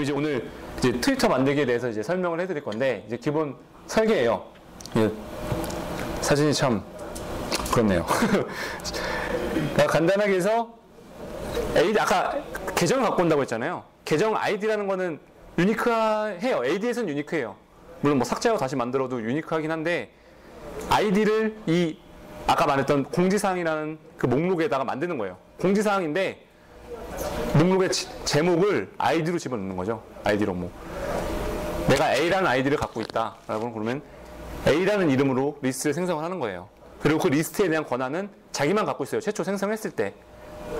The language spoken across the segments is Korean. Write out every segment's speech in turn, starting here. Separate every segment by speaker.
Speaker 1: 그럼 이제 오늘 이제 트위터 만들기에 대해서 이제 설명을 해드릴 건데, 이제 기본 설계예요. 사진이 참 그렇네요. 간단하게 해서 아까 계정을 갖고 온다고 했잖아요. 계정 아이디라는 거는 유니크해요. AD에서는 유니크해요. 물론 뭐 삭제하고 다시 만들어도 유니크하긴 한데, 아이디를 아까 말했던 공지사항이라는 그 목록에다가 만드는 거예요. 공지사항인데 목록의 제목을 아이디로 집어넣는 거죠. 아이디로 내가 A라는 아이디를 갖고 있다 라고 그러면 A라는 이름으로 리스트를 생성을 하는 거예요. 그리고 그 리스트에 대한 권한은 자기만 갖고 있어요. 최초 생성했을 때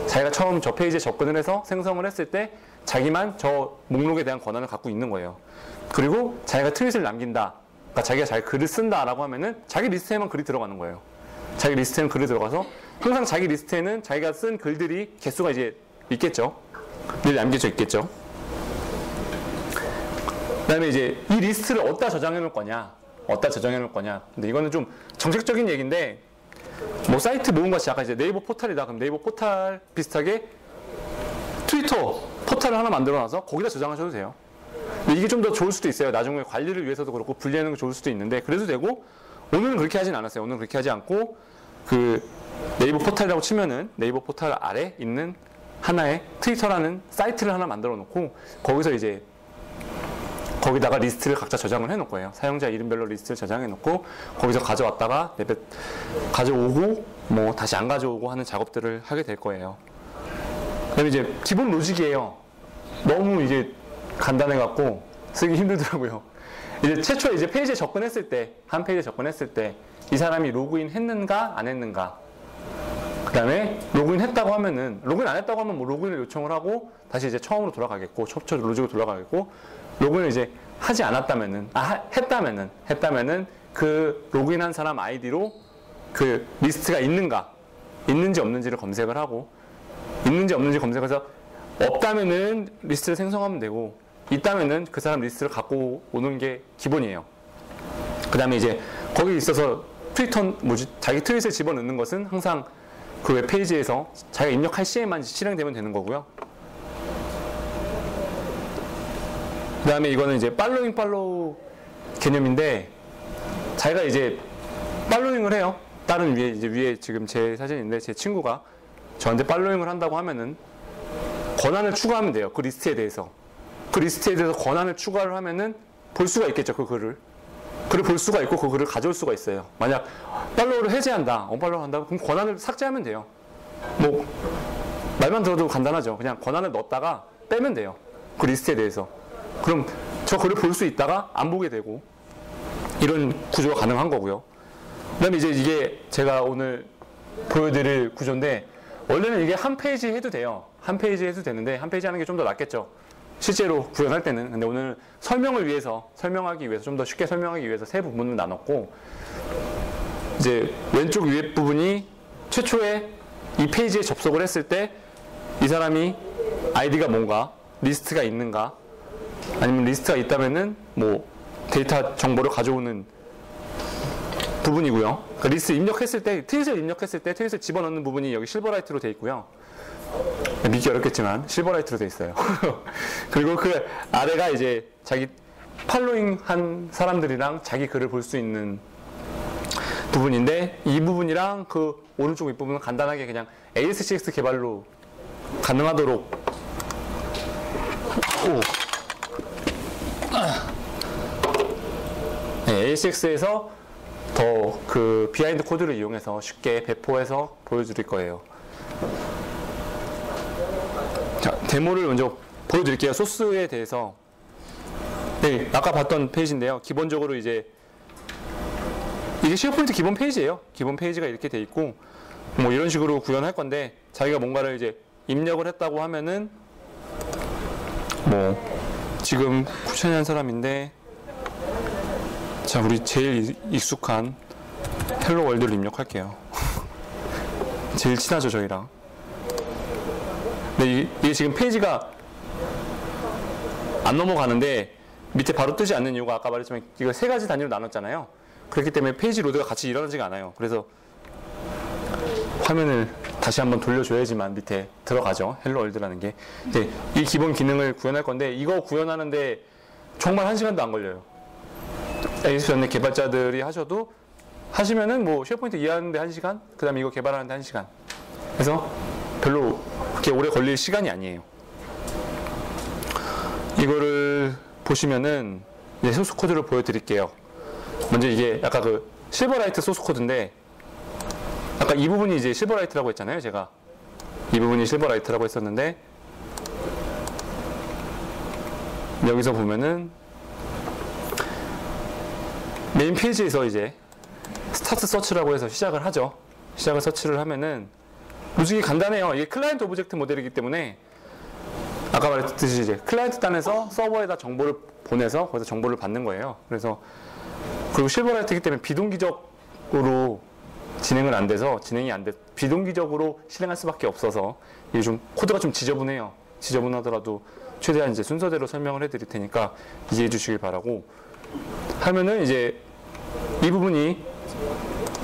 Speaker 1: 자기가 처음 저 페이지에 접근을 해서 생성을 했을 때 자기만 저 목록에 대한 권한을 갖고 있는 거예요. 그리고 자기가 트윗을 남긴다, 그러니까 자기가 자기 글을 쓴다 라고 하면은 자기 리스트에만 글이 들어가는 거예요. 자기 리스트에는 글이 들어가서 항상 자기 리스트에는 자기가 쓴 글들이 개수가 이제 있겠죠. 늘 남겨져 있겠죠. 그 다음에 이제 이 리스트를 어디다 저장해 놓을 거냐, 근데 이거는 좀 정책적인 얘기인데, 뭐 사이트 모은 것이 아까 이제 네이버 포털이다. 그럼 네이버 포털 비슷하게 트위터 포털을 하나 만들어 놔서 거기다 저장하셔도 돼요. 근데 이게 좀 더 좋을 수도 있어요. 나중에 관리를 위해서도 그렇고 분리하는 게 좋을 수도 있는데, 그래도 되고, 오늘은 그렇게 하진 않았어요. 오늘은 그렇게 하지 않고 그 네이버 포털이라고 치면은 네이버 포털 아래 있는 하나의 트위터라는 사이트를 하나 만들어 놓고 거기서 이제 거기다가 리스트를 각자 저장을 해 놓을 거예요. 사용자 이름별로 리스트를 저장해 놓고 거기서 가져왔다가 가져오고 뭐 다시 안 가져오고 하는 작업들을 하게 될 거예요. 그다음에 이제 기본 로직이에요. 너무 이게 간단해 갖고 쓰기 힘들더라고요. 이제 최초에 이제 페이지에 접근했을 때, 한 페이지에 접근했을 때 이 사람이 로그인 했는가 안 했는가, 그 다음에 로그인 했다고 하면은, 로그인 안 했다고 하면 뭐 로그인을 요청을 하고 다시 이제 처음으로 돌아가겠고, 첫 로직으로 돌아가겠고, 로그인을 이제 하지 않았다면은, 했다면은 그 로그인한 사람 아이디로 그 리스트가 있는지 없는지를 검색을 하고, 있는지 없는지 검색해서 없다면은 리스트를 생성하면 되고, 있다면은 그 사람 리스트를 갖고 오는 게 기본이에요. 그 다음에 이제 거기 있어서 자기 트윗을 집어넣는 것은 항상 그 웹페이지에서 자기가 입력할 시에만 실행되면 되는 거고요. 그 다음에 이거는 이제 팔로우 개념인데, 자기가 이제 팔로잉을 해요. 다른 위에 지금 제 사진인데, 제 친구가 저한테 팔로잉을 한다고 하면은 권한을 추가하면 돼요. 그 리스트에 대해서 권한을 추가를 하면은 볼 수가 있겠죠. 그 글을 볼 수가 있고 그 글을 가져올 수가 있어요. 만약 팔로우를 해제한다, 언팔로우 한다, 그럼 권한을 삭제하면 돼요. 뭐 말만 들어도 간단하죠. 그냥 권한을 넣었다가 빼면 돼요. 그 리스트에 대해서. 그럼 저 글을 볼 수 있다가 안 보게 되고, 이런 구조가 가능한 거고요. 그 다음에 이제 이게 제가 오늘 보여드릴 구조인데, 원래는 이게 한 페이지 해도 돼요. 한 페이지 해도 되는데, 한 페이지 하는 게 좀 더 낫겠죠. 실제로 구현할 때는. 근데 오늘 설명하기 위해서 좀 더 쉽게 설명하기 위해서 세 부분을 나눴고, 이제 왼쪽 위에 부분이 최초에 이 페이지에 접속을 했을 때 이 사람이 아이디가 뭔가, 리스트가 있는가, 아니면 리스트가 있다면은 뭐 데이터 정보를 가져오는 부분이고요. 그러니까 리스트 입력했을 때, 트윗을 집어넣는 부분이 여기 실버라이트로 되어 있고요. 믿기 어렵겠지만 실버라이트로 되어 있어요. 그리고 그 아래가 이제 자기 팔로잉 한 사람들이랑 자기 글을 볼 수 있는 부분인데, 이 부분이랑 그 오른쪽 윗부분은 간단하게 그냥 ASCX 개발로 가능하도록 ASX에서 더 그 비하인드 코드를 이용해서 쉽게 배포해서 보여드릴 거예요. 자, 데모를 먼저 보여드릴게요. 소스에 대해서. 네, 아까 봤던 페이지인데요. 기본적으로 이제 이게 쉐어포인트 기본 페이지예요. 기본 페이지가 이렇게 돼 있고, 뭐 이런 식으로 구현할 건데, 자기가 뭔가를 이제 입력을 했다고 하면은 뭐 지금 쿠션한 사람인데, 자, 우리 제일 익숙한 헬로 월드를 입력할게요. 제일 친하죠, 저희랑. 근데 이게 지금 페이지가 안 넘어가는데 밑에 바로 뜨지 않는 이유가, 아까 말했지만 이거 세 가지 단위로 나눴잖아요. 그렇기 때문에 페이지 로드가 같이 일어나지가 않아요. 그래서 화면을 다시 한번 돌려줘야지만 밑에 들어가죠. 헬로 월드라는 게. 네, 이 기본 기능을 구현할 건데 이거 구현하는데 정말 1시간도 안 걸려요. ASP.NET 개발자들이 하시면은 뭐 쉐어포인트 이해하는데 1시간, 그 다음에 이거 개발하는데 1시간. 그래서 별로 그렇게 오래 걸릴 시간이 아니에요. 이거를 보시면은 이제 소스 코드를 보여드릴게요. 먼저 이게 아까 그 실버라이트 소스 코드인데, 아까 이 부분이 이제 실버라이트라고 했잖아요. 제가 이 부분이 실버라이트라고 했었는데, 여기서 보면은 메인 페이지에서 이제 스타트 서치라고 해서 시작을 하죠. 시작을 서치를 하면은 무지개 간단해요. 이게 클라이언트 오브젝트 모델이기 때문에 아까 말했듯이 이제 클라이언트 단에서 서버에다 정보를 보내서 거기서 정보를 받는 거예요. 그래서 그리고 실버라이트이기 때문에 비동기적으로 진행을 안 돼서 비동기적으로 실행할 수밖에 없어서 이게 좀 코드가 좀 지저분해요. 지저분하더라도 최대한 이제 순서대로 설명을 해드릴 테니까 이해해 주시길 바라고, 하면은 이제 이 부분이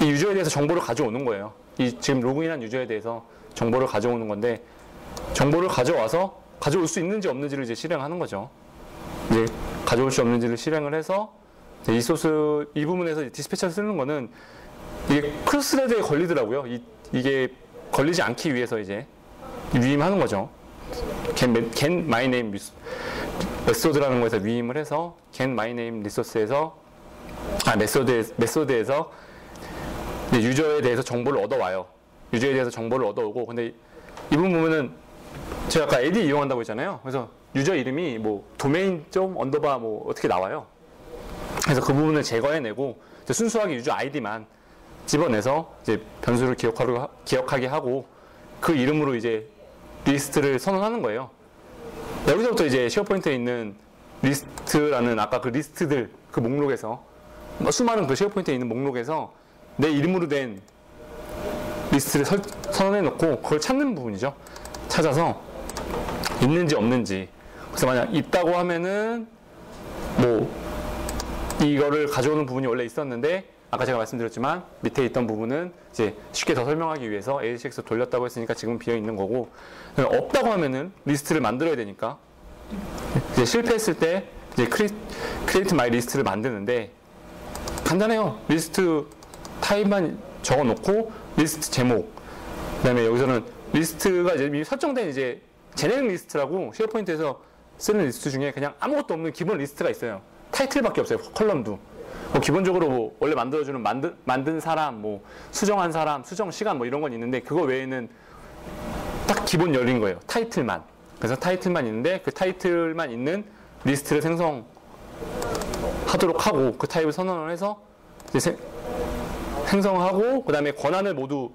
Speaker 1: 이 유저에 대해서 정보를 가져오는 거예요. 이 지금 로그인한 유저에 대해서 정보를 가져오는 건데, 정보를 가져와서 가져올 수 있는지 없는지를 이제 실행하는 거죠. 이제 가져올 수 없는지를 실행을 해서 이 소스 이 부분에서 디스패처를 쓰는 거는 이게 크로스레드에 걸리더라고요. 이게 걸리지 않기 위해서 이제 위임하는 거죠. get my name 메소드라는 거에서 위임을 해서 get my name 리소스에서 메소드에서 유저에 대해서 정보를 얻어와요. 유저에 대해서 정보를 얻어오고, 근데 이 부분 보면은 제가 아까 AD 이용한다고 했잖아요. 그래서 유저 이름이 뭐 도메인 점 언더바 뭐 어떻게 나와요. 그래서 그 부분을 제거해내고 순수하게 유저 아이디만 집어내서 이제 변수를 기억하게 하고 그 이름으로 이제 리스트를 선언하는 거예요. 여기서부터 이제 쉐어포인트에 있는 리스트라는 아까 그 리스트들 그 목록에서 수많은 그 쉐어포인트에 있는 목록에서 내 이름으로 된 리스트를 선언해 놓고 그걸 찾는 부분이죠. 찾아서 있는지 없는지. 그래서 만약 있다고 하면은 뭐 이거를 가져오는 부분이 원래 있었는데 아까 제가 말씀드렸지만 밑에 있던 부분은 이제 쉽게 더 설명하기 위해서 ASX 돌렸다고 했으니까 지금 비어 있는 거고, 없다고 하면은 리스트를 만들어야 되니까 이제 실패했을 때 이제 create my 리스트를 만드는데 간단해요. 리스트 타입만 적어 놓고 리스트 제목, 그다음에 여기서는 리스트가 이제 이미 설정된 이제 제네릭 리스트라고 쉐어포인트에서 쓰는 리스트 중에 그냥 아무것도 없는 기본 리스트가 있어요. 타이틀밖에 없어요. 컬럼도. 뭐 기본적으로 뭐 원래 만들어주는 만든 사람, 뭐 수정한 사람, 수정 시간 뭐 이런 건 있는데 그거 외에는 딱 기본 열린 거예요. 타이틀만. 그래서 타이틀만 있는데 그 타이틀만 있는 리스트를 생성하도록 하고 그 타입을 선언을 해서 이제 생성하고 그 다음에 권한을 모두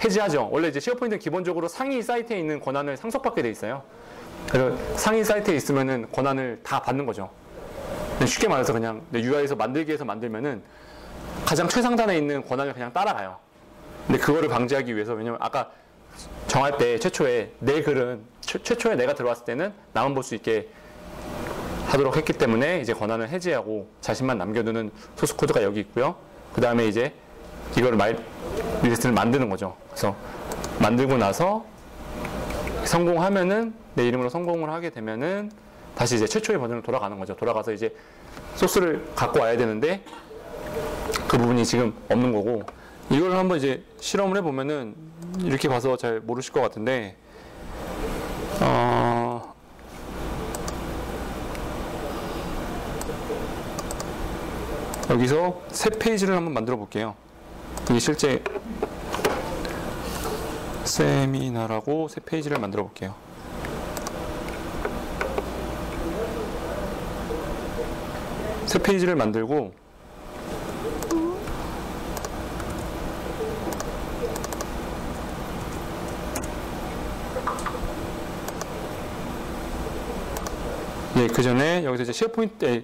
Speaker 1: 해지하죠. 원래 이제 쉐어포인트는 기본적으로 상위 사이트에 있는 권한을 상속받게 돼 있어요. 그래서 상위 사이트에 있으면은 권한을 다 받는 거죠. 쉽게 말해서 그냥 UI에서 만들기에서 만들면은 가장 최상단에 있는 권한을 그냥 따라가요. 근데 그거를 방지하기 위해서, 왜냐면 아까 정할 때 최초에 내 글은 최초에 내가 들어왔을 때는 나만 볼 수 있게 하도록 했기 때문에 이제 권한을 해지하고 자신만 남겨두는 소스 코드가 여기 있고요. 그 다음에 이제 이거를 리스트를 만드는 거죠. 그래서 만들고 나서 성공하면은 내 이름으로 성공을 하게 되면은 다시 이제 최초의 버전으로 돌아가는 거죠. 돌아가서 이제 소스를 갖고 와야 되는데 그 부분이 지금 없는 거고, 이걸 한번 이제 실험을 해보면은 이렇게 봐서 잘 모르실 것 같은데, 여기서 새 페이지를 한번 만들어 볼게요. 이게 실제 세미나라고 새 페이지를 만들어 볼게요. 새 페이지를 만들고 그 전에 여기서 이제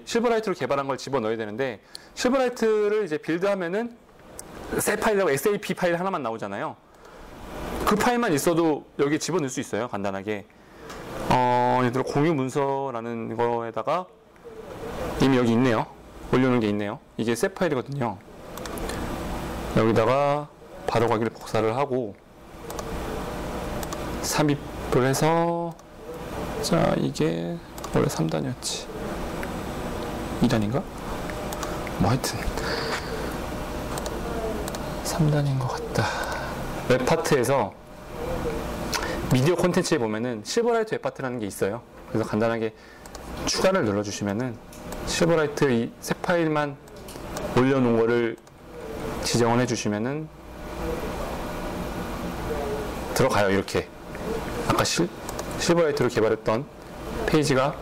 Speaker 1: 실버라이트로 개발한 걸 집어넣어야 되는데, 실버라이트를 이제 빌드하면은 새 파일이라고 SAP 파일 하나만 나오잖아요. 그 파일만 있어도 여기 집어넣을 수 있어요. 간단하게. 예를 들어 공유 문서라는 거에다가 이미 여기 있네요. 올려놓은 게 있네요. 이게 새 파일이거든요. 여기다가 바로 가기를 복사를 하고 삽입을 해서, 자, 이게 원래 3단이었지. 2단인가? 뭐 하여튼 3단인 것 같다. 웹 파트에서 미디어 콘텐츠에 보면은 실버라이트 웹 파트라는 게 있어요. 그래서 간단하게 추가를 눌러주시면은 실버라이트 이 색 파일만 올려놓은 거를 지정을 해주시면은 들어가요. 이렇게 아까 실버라이트로 개발했던 페이지가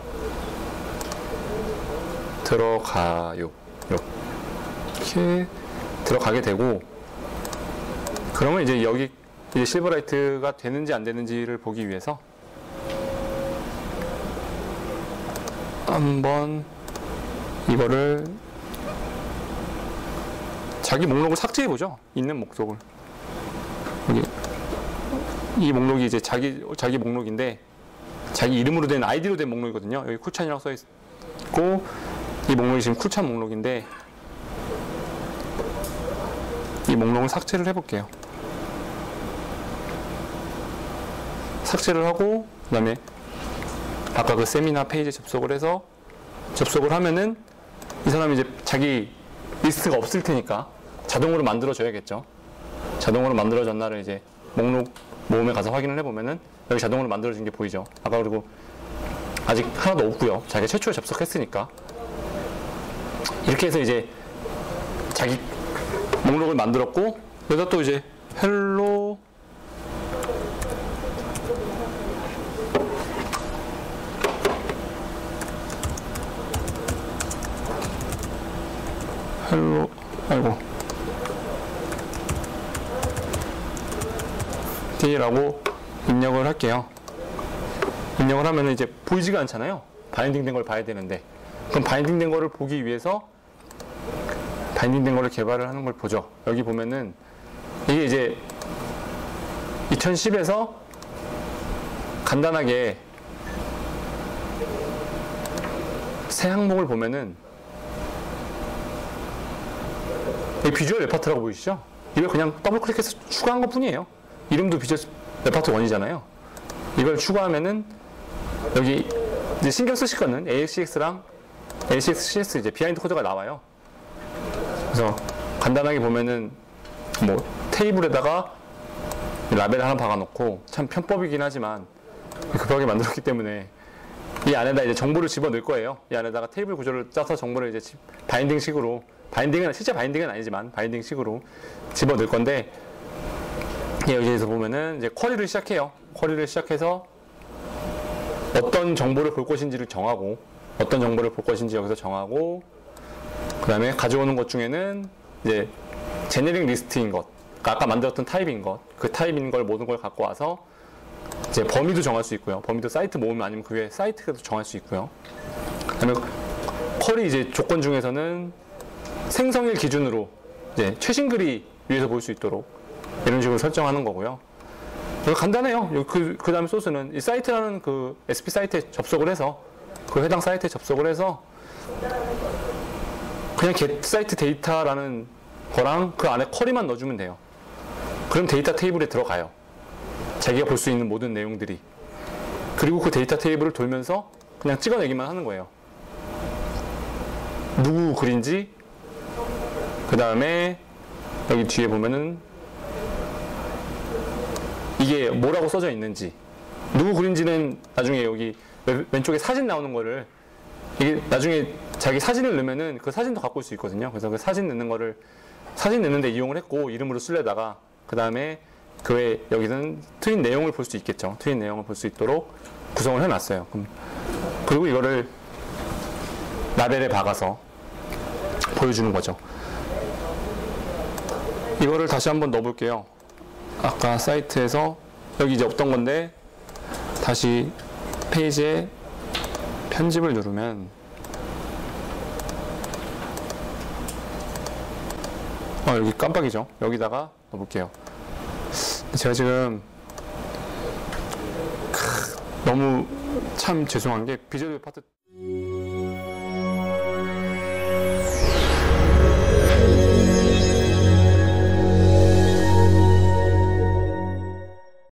Speaker 1: 들어가요. 이렇게 들어가게 되고, 그러면 이제 여기 이제 실버라이트가 되는지 안 되는지를 보기 위해서 한번 이거를 자기 목록을 삭제해 보죠. 있는 목록을. 여기 이 목록이 이제 자기 목록인데, 자기 이름으로 된 아이디로 된 목록이거든요. 여기 쿨찬이라고 써 있고, 이 목록이 지금 쿨찬 목록인데, 이 목록을 삭제를 해볼게요. 삭제를 하고, 그 다음에 아까 그 세미나 페이지에 접속을 해서 접속을 하면은 이 사람이 이제 자기 리스트가 없을 테니까 자동으로 만들어줘야겠죠. 자동으로 만들어졌나를 이제 목록 모음에 가서 확인을 해보면은 여기 자동으로 만들어진 게 보이죠. 아까 그리고 아직 하나도 없고요. 자기가 최초에 접속했으니까. 이렇게 해서 이제 자기 목록을 만들었고, 여기다 또 이제 헬로 아이고 D라고 입력을 할게요. 입력을 하면은 이제 보이지가 않잖아요. 바인딩 된 걸 봐야 되는데, 그럼 바인딩 된 거를 보기 위해서 바인딩 된 거를 개발을 하는 걸 보죠. 여기 보면은 이게 이제 2010에서 간단하게 새 항목을 보면은 이 비주얼 웹파트라고 보이시죠? 이걸 그냥 더블 클릭해서 추가한 것 뿐이에요. 이름도 비주얼 웹파트 1이잖아요. 이걸 추가하면은 여기 이제 신경 쓰실 거는 AXCX랑 AXCS 이제 비하인드 코드가 나와요. 그래서 간단하게 보면은 뭐 테이블에다가 라벨 하나 박아놓고, 참 편법이긴 하지만 급하게 만들었기 때문에 이 안에다 이제 정보를 집어넣을 거예요. 이 안에다가 테이블 구조를 짜서 정보를 이제 바인딩식으로, 바인딩은 실제 바인딩은 아니지만 바인딩식으로 집어넣을 건데, 여기에서 보면은 이제 쿼리를 시작해요. 쿼리를 시작해서 어떤 정보를 볼 것인지를 정하고, 어떤 정보를 볼 것인지 여기서 정하고, 그 다음에 가져오는 것 중에는 이제 제네릭 리스트인 것, 그러니까 아까 만들었던 타입인 것, 그 타입인 걸 모든 걸 갖고 와서 이제 범위도 정할 수 있고요. 범위도 사이트 모음 아니면 그 외에 사이트도 정할 수 있고요. 그 다음에 쿼리 이제 조건 중에서는 생성일 기준으로 이제 최신 글이 위에서 볼 수 있도록 이런 식으로 설정하는 거고요. 이거 간단해요. 그 다음에 소스는 이 사이트라는 그 SP 사이트에 접속을 해서, 그 해당 사이트에 접속을 해서 그냥 get 사이트 데이터라는 거랑 그 안에 쿼리만 넣어주면 돼요. 그럼 데이터 테이블에 들어가요. 자기가 볼 수 있는 모든 내용들이. 그리고 그 데이터 테이블을 돌면서 그냥 찍어내기만 하는 거예요. 누구 글인지, 그 다음에 여기 뒤에 보면은 이게 뭐라고 써져 있는지, 누구 글인지는 나중에 여기 왼쪽에 사진 나오는 거를, 이게 나중에 자기 사진을 넣으면은 그 사진도 갖고 올 수 있거든요. 그래서 그 사진 넣는 거를, 사진 넣는데 이용을 했고, 이름으로 쓸려다가 그 다음에 그 외에 여기는 트윈 내용을 볼 수 있겠죠. 트윈 내용을 볼 수 있도록 구성을 해놨어요. 그리고 이거를 라벨에 박아서 보여주는 거죠. 이거를 다시 한번 넣어볼게요. 아까 사이트에서 여기 이제 없던 건데 다시 페이지에 편집을 누르면 여기 깜빡이죠. 여기다가 넣어볼게요. 제가 지금 너무 참 죄송한 게 비주얼 파트